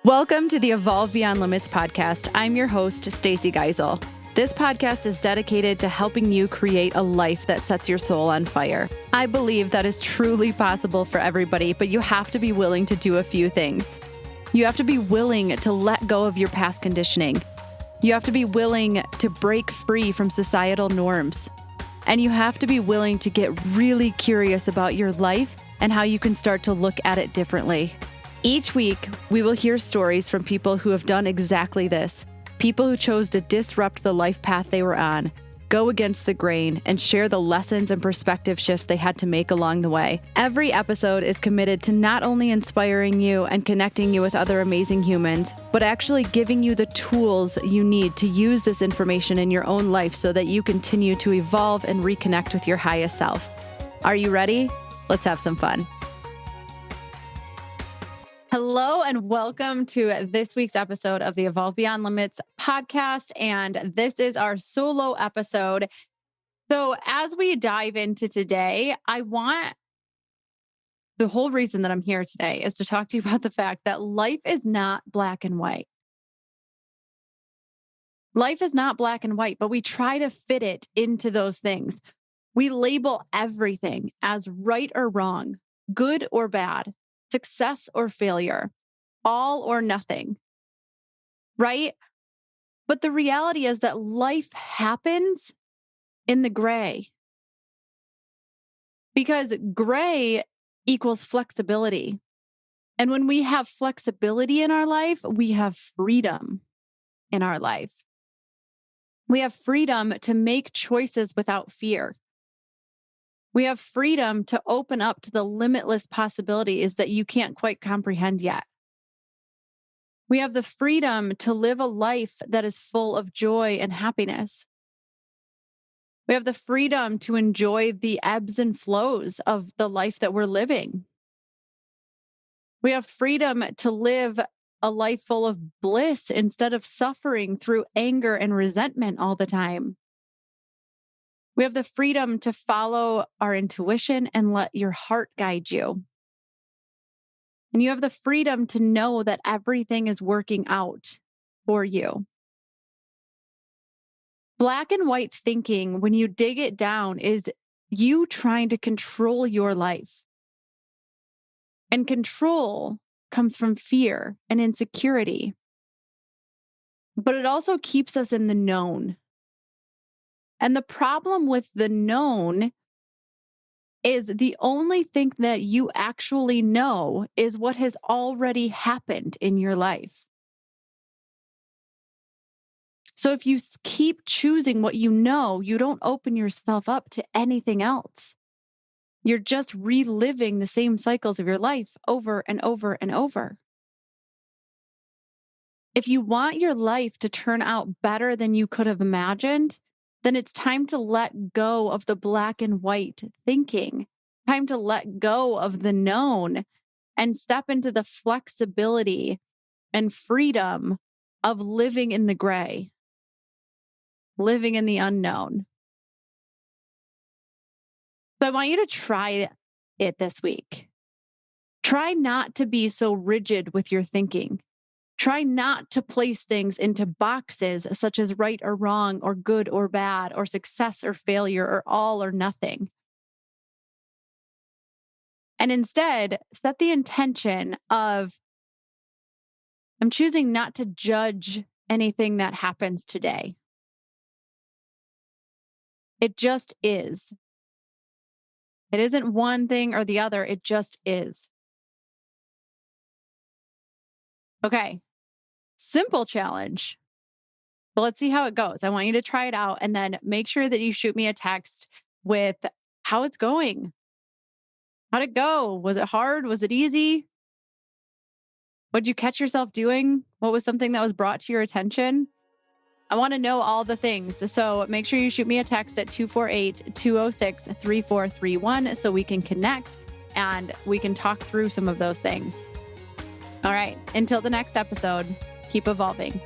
Welcome to the Evolve Beyond Limits podcast. I'm your host, Stacy. This podcast is dedicated to helping you create a life that sets your soul on fire. I believe that is truly possible for everybody, but you have to be willing to do a few things. You have to be willing to let go of your past conditioning. You have to be willing to break free from societal norms. And you have to be willing to get really curious about your life and how you can start to look at it differently. Each week, we will hear stories from people who have done exactly this. People who chose to disrupt the life path they were on, go against the grain, and share the lessons and perspective shifts they had to make along the way. Every episode is committed to not only inspiring you and connecting you with other amazing humans, but actually giving you the tools you need to use this information in your own life so that you continue to evolve and reconnect with your highest self. Are you ready? Let's have some fun. Hello and welcome to this week's episode of the Evolve Beyond Limits podcast. And this is our solo episode. So as we dive into today, the whole reason that I'm here today is to talk to you about the fact that life is not black and white. Life is not black and white, but we try to fit it into those things. We label everything as right or wrong, good or bad, success or failure, all or nothing, right? But the reality is that life happens in the gray, because gray equals flexibility. And when we have flexibility in our life, we have freedom in our life. We have freedom to make choices without fear. We have freedom to open up to the limitless possibilities that you can't quite comprehend yet. We have the freedom to live a life that is full of joy and happiness. We have the freedom to enjoy the ebbs and flows of the life that we're living. We have freedom to live a life full of bliss instead of suffering through anger and resentment all the time. We have the freedom to follow our intuition and let your heart guide you. And you have the freedom to know that everything is working out for you. Black and white thinking, when you dig it down, is you trying to control your life. And control comes from fear and insecurity. But it also keeps us in the known. And the problem with the known is the only thing that you actually know is what has already happened in your life. So if you keep choosing what you know, you don't open yourself up to anything else. You're just reliving the same cycles of your life over and over and over. If you want your life to turn out better than you could have imagined, then it's time to let go of the black and white thinking, time to let go of the known and step into the flexibility and freedom of living in the gray, living in the unknown. So I want you to try it this week. Try not to be so rigid with your thinking. Try not to place things into boxes such as right or wrong, or good or bad, or success or failure, or all or nothing. And instead, set the intention of, I'm choosing not to judge anything that happens today. It just is. It isn't one thing or the other, it just is. Okay. Simple challenge. But let's see how it goes. I want you to try it out and then make sure that you shoot me a text with how it's going. How'd it go? Was it hard? Was it easy? What'd you catch yourself doing? What was something that was brought to your attention? I want to know all the things. So make sure you shoot me a text at 248-206-3431 so we can connect and we can talk through some of those things. All right. Until the next episode, keep evolving.